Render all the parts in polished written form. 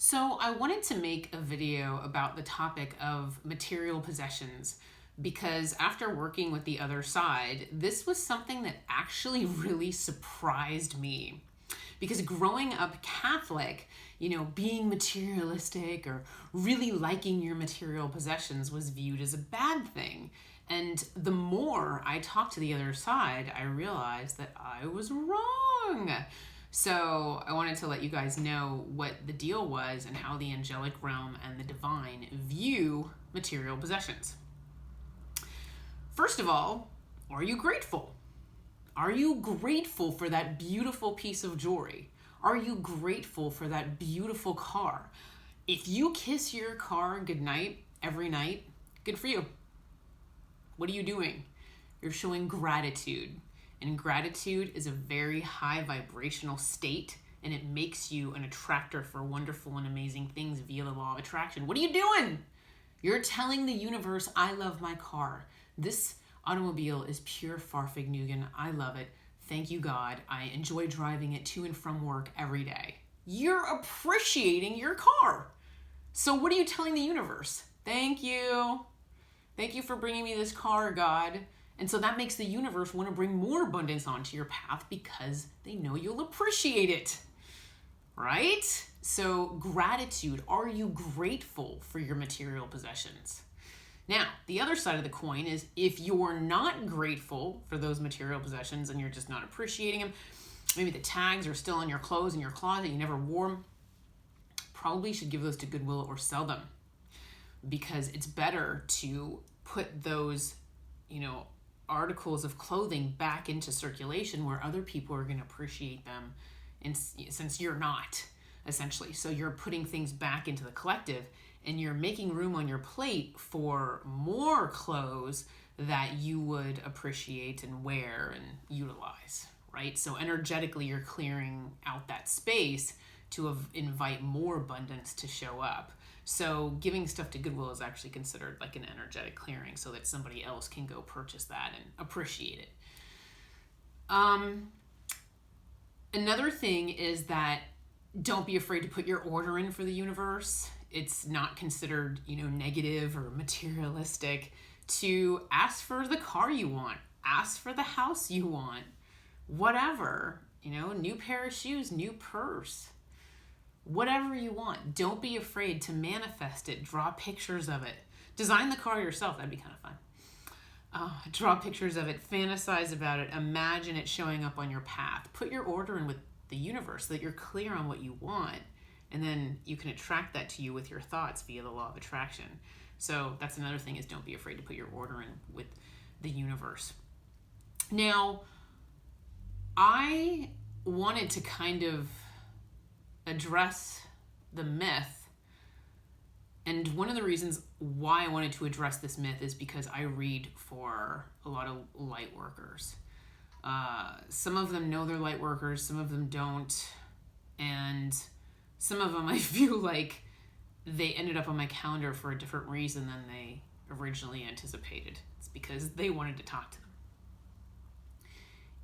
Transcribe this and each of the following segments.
So I wanted to make a video about the topic of material possessions because after working with the other side, this was something that actually really surprised me. Because growing up Catholic, being materialistic or really liking your material possessions was viewed as a bad thing. And the more I talked to the other side, I realized that I was wrong. So I wanted to let you guys know what the deal was and how the angelic realm and the divine view material possessions. First of all, are you grateful? Are you grateful for that beautiful piece of jewelry? Are you grateful for that beautiful car? If you kiss your car goodnight every night, good for you. What are you doing? You're showing gratitude. And gratitude is a very high vibrational state, and it makes you an attractor for wonderful and amazing things via the law of attraction. What are you doing? You're telling the universe, I love my car. This automobile is pure Fahrvergnügen. I love it. Thank you, God. I enjoy driving it to and from work every day. You're appreciating your car. So what are you telling the universe? Thank you. Thank you for bringing me this car, God. And so that makes the universe want to bring more abundance onto your path because they know you'll appreciate it, right? So gratitude, are you grateful for your material possessions? Now, the other side of the coin is if you're not grateful for those material possessions and you're just not appreciating them, maybe the tags are still on your clothes in your closet, you never wore them, probably should give those to Goodwill or sell them because it's better to put those, articles of clothing back into circulation where other people are going to appreciate them, and since you're not, essentially. So you're putting things back into the collective and you're making room on your plate for more clothes that you would appreciate and wear and utilize, right? So energetically you're clearing out that space to invite more abundance to show up. So giving stuff to Goodwill is actually considered like an energetic clearing so that somebody else can go purchase that and appreciate it. Another thing is that don't be afraid to put your order in for the universe. It's not considered, negative or materialistic to ask for the car you want, ask for the house you want, whatever, new pair of shoes, new purse. Whatever you want, don't be afraid to manifest it. Draw pictures of it. Design the car yourself. That'd be kind of fun. Draw pictures of it. Fantasize about it. Imagine it showing up on your path. Put your order in with the universe so that you're clear on what you want. And then you can attract that to you with your thoughts via the law of attraction. So that's another thing is don't be afraid to put your order in with the universe. Now, I wanted to kind of address the myth, and one of the reasons why I wanted to address this myth is because I read for a lot of light workers. Some of them know they're light workers, some of them don't, and some of them I feel like they ended up on my calendar for a different reason than they originally anticipated. It's because they wanted to talk to them.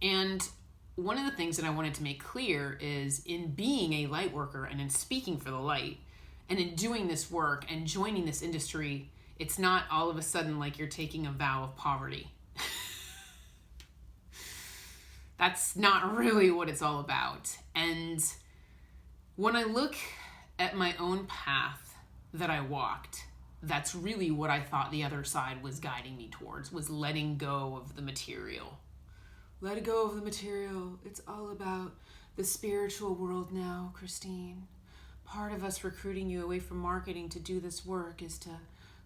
And one of the things that I wanted to make clear is in being a light worker and in speaking for the light and in doing this work and joining this industry, it's not all of a sudden like you're taking a vow of poverty. That's not really what it's all about. And when I look at my own path that I walked, that's really what I thought the other side was guiding me towards, was letting go of the material. Let go of the material. It's all about the spiritual world now, Christine. Part of us recruiting you away from marketing to do this work is to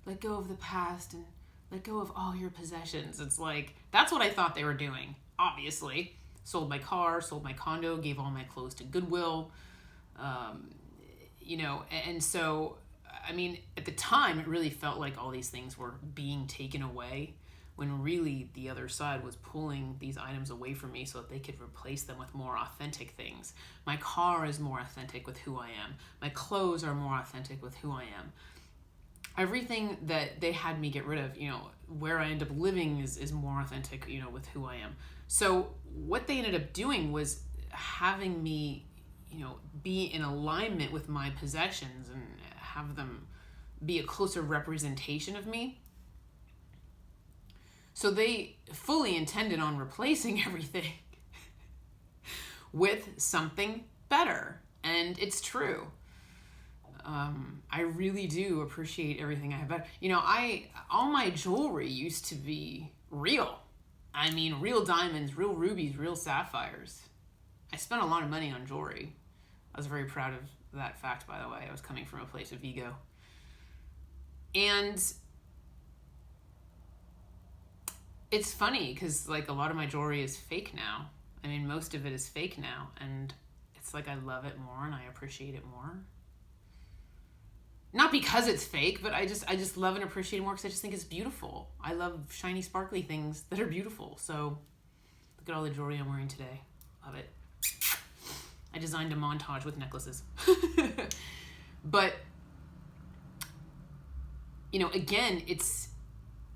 let go of the past and let go of all your possessions. It's like, that's what I thought they were doing, obviously. Sold my car, sold my condo, gave all my clothes to Goodwill. And so, at the time, it really felt like all these things were being taken away, when really the other side was pulling these items away from me so that they could replace them with more authentic things. My car is more authentic with who I am. My clothes are more authentic with who I am. Everything that they had me get rid of, where I end up living is more authentic, with who I am. So what they ended up doing was having me, be in alignment with my possessions and have them be a closer representation of me. So they fully intended on replacing everything with something better. And it's true. I really do appreciate everything I have. But, all my jewelry used to be real. I mean, real diamonds, real rubies, real sapphires. I spent a lot of money on jewelry. I was very proud of that fact, by the way. I was coming from a place of ego. And it's funny because, like, a lot of my jewelry is fake now. I mean, most of it is fake now. And it's like I love it more and I appreciate it more. Not because it's fake, but I just love and appreciate it more because I just think it's beautiful. I love shiny, sparkly things that are beautiful. So look at all the jewelry I'm wearing today. Love it. I designed a montage with necklaces. But, again, it's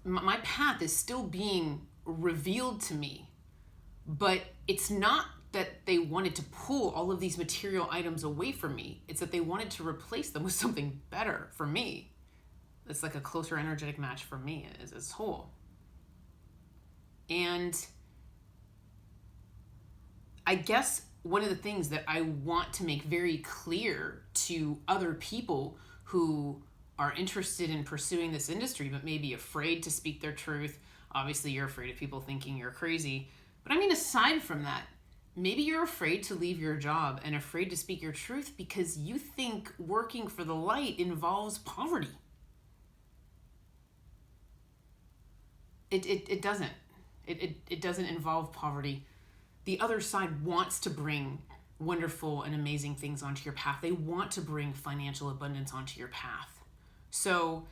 my path is still being revealed to me. But it's not that they wanted to pull all of these material items away from me. It's that they wanted to replace them with something better for me. It's like a closer energetic match for me as a whole. And I guess one of the things that I want to make very clear to other people who are interested in pursuing this industry but may be afraid to speak their truth. Obviously, you're afraid of people thinking you're crazy. But I mean, aside from that, maybe you're afraid to leave your job and afraid to speak your truth because you think working for the light involves poverty. It doesn't. It doesn't involve poverty. The other side wants to bring wonderful and amazing things onto your path. They want to bring financial abundance onto your path. So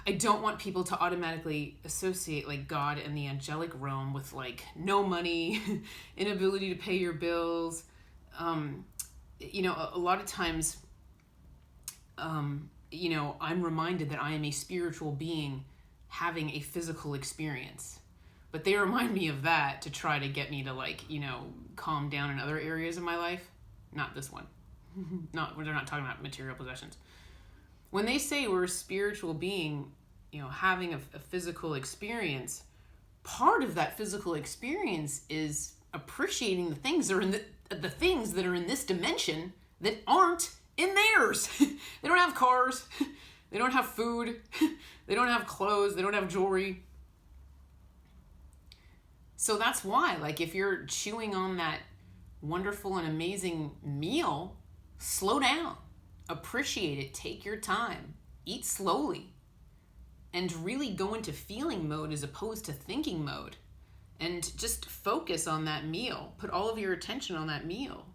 I don't want people to automatically associate like God and the angelic realm with like no money, inability to pay your bills. A lot of times, I'm reminded that I am a spiritual being having a physical experience. But they remind me of that to try to get me to calm down in other areas of my life. Not this one. They're not talking about material possessions. When they say we're a spiritual being, having a physical experience, part of that physical experience is appreciating the things that are in the things that are in this dimension that aren't in theirs. They don't have cars. They don't have food. They don't have clothes. They don't have jewelry. So that's why, if you're chewing on that wonderful and amazing meal, slow down. Appreciate it. Take your time. Eat slowly. And really go into feeling mode as opposed to thinking mode. And just focus on that meal. Put all of your attention on that meal.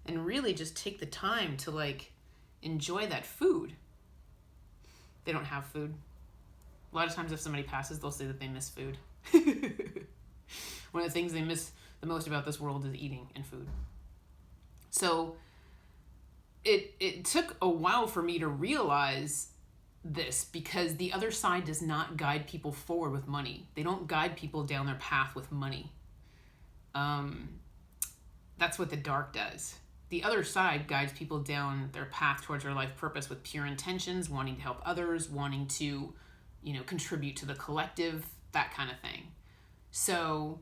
And really just take the time to enjoy that food. They don't have food. A lot of times if somebody passes, they'll say that they miss food. One of the things they miss the most about this world is eating and food. So it took a while for me to realize this because the other side does not guide people forward with money. They don't guide people down their path with money. That's what the dark does. The other side guides people down their path towards their life purpose with pure intentions, wanting to help others, wanting to, contribute to the collective, that kind of thing. So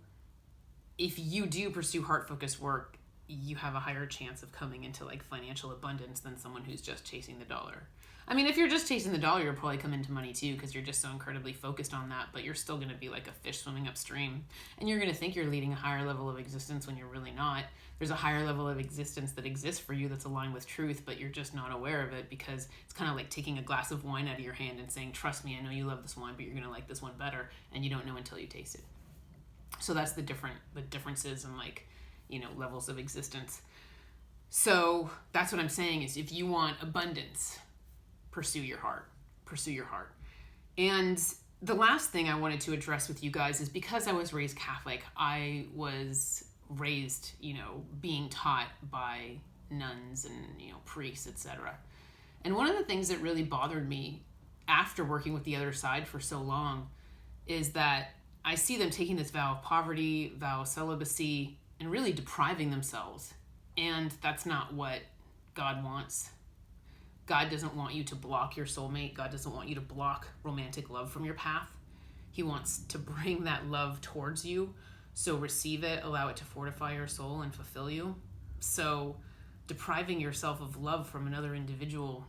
if you do pursue heart-focused work, you have a higher chance of coming into financial abundance than someone who's just chasing the dollar. I mean, if you're just chasing the dollar, you'll probably come into money too because you're just so incredibly focused on that, but you're still going to be like a fish swimming upstream. And you're going to think you're leading a higher level of existence when you're really not. There's a higher level of existence that exists for you that's aligned with truth, but you're just not aware of it because it's kind of like taking a glass of wine out of your hand and saying, trust me, I know you love this wine, but you're going to like this one better. And you don't know until you taste it. So that's the differences in levels of existence. So that's what I'm saying is if you want abundance, pursue your heart. And the last thing I wanted to address with you guys is because I was raised Catholic, I was raised, being taught by nuns and, priests, etc. And one of the things that really bothered me after working with the other side for so long is that I see them taking this vow of poverty, vow of celibacy, and really depriving themselves And that's not what God wants. God doesn't want you to block your soulmate. God doesn't want you to block romantic love from your path. He wants to bring that love towards you. So receive it, allow it to fortify your soul and fulfill you. So depriving yourself of love from another individual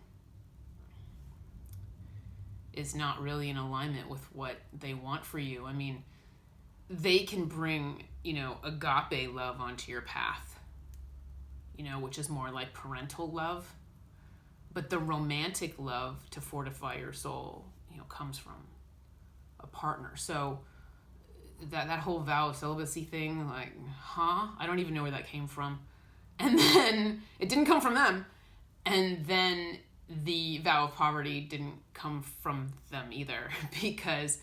is not really in alignment with what they want for you. I mean, they can bring, agape love onto your path, which is more like parental love. But the romantic love to fortify your soul, comes from a partner. So that whole vow of celibacy thing, like, I don't even know where that came from. And then it didn't come from them. And then the vow of poverty didn't come from them either, because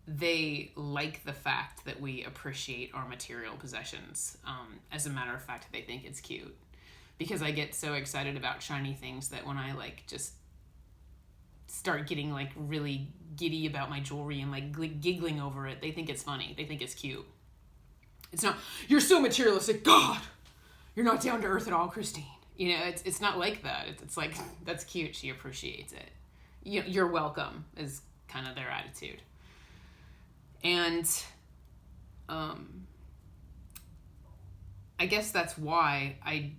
they like the fact that we appreciate our material possessions. As a matter of fact, they think it's cute. Because I get so excited about shiny things that when I just start getting really giddy about my jewelry and giggling over it, they think it's funny. They think it's cute. It's not, you're so materialistic. God, you're not down to earth at all, Christine. It's not like that. It's like, that's cute. She appreciates it. You're welcome is kind of their attitude. And I guess that's why I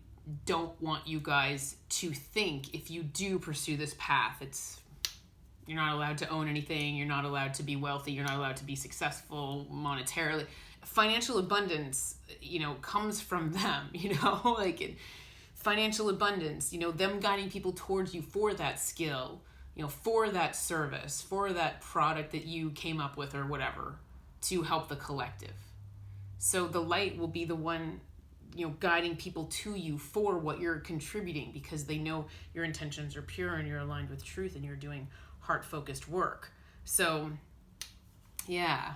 don't want you guys to think, if you do pursue this path, you're not allowed to own anything, you're not allowed to be wealthy, you're not allowed to be successful monetarily. Financial abundance, comes from them, financial abundance, them guiding people towards you for that skill, for that service, for that product that you came up with or whatever, to help the collective. So the light will be the one guiding people to you for what you're contributing, because they know your intentions are pure and you're aligned with truth and you're doing heart-focused work. So, yeah.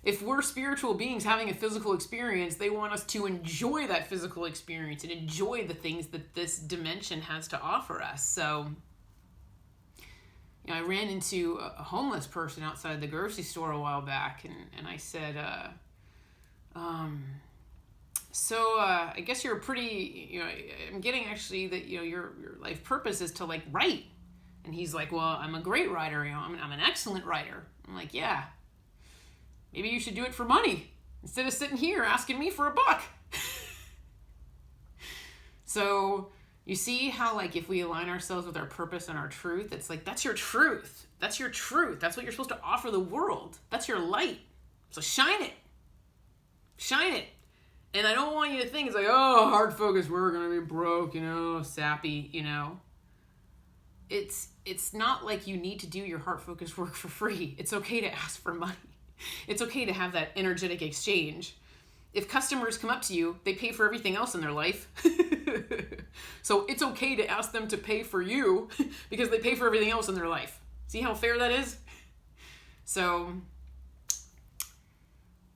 If we're spiritual beings having a physical experience, they want us to enjoy that physical experience and enjoy the things that this dimension has to offer us. So, I ran into a homeless person outside the grocery store a while back, and I said, so I guess you're pretty, I'm getting actually that, your life purpose is to write. And he's like, well, I'm a great writer. I'm an excellent writer. I'm like, yeah, maybe you should do it for money instead of sitting here asking me for $1. So you see how if we align ourselves with our purpose and our truth, it's that's your truth. That's your truth. That's what you're supposed to offer the world. That's your light. So shine it. Shine it. And I don't want you to think it's hard focus, we're going to be broke, sappy, It's not like you need to do your heart focused work for free. It's okay to ask for money. It's okay to have that energetic exchange. If customers come up to you, they pay for everything else in their life. So it's okay to ask them to pay for you because they pay for everything else in their life. See how fair that is? So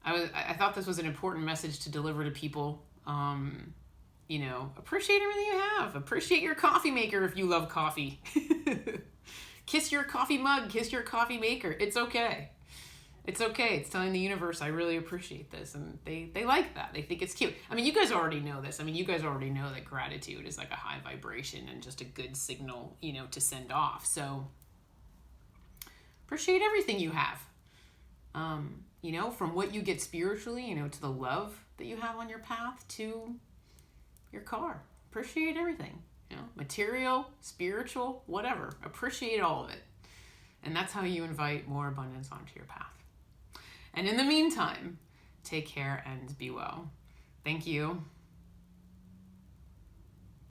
I thought this was an important message to deliver to people. Appreciate everything you have. Appreciate your coffee maker if you love coffee. Kiss your coffee mug. Kiss your coffee maker. It's okay. It's okay. It's telling the universe, I really appreciate this. And they like that. They think it's cute. I mean, you guys already know this. I mean, you guys already know that gratitude is a high vibration and just a good signal, to send off. So appreciate everything you have. From what you get spiritually, to the love that you have on your path to your car. Appreciate everything, material, spiritual, whatever. Appreciate all of it. And that's how you invite more abundance onto your path. And in the meantime, take care and be well. Thank you.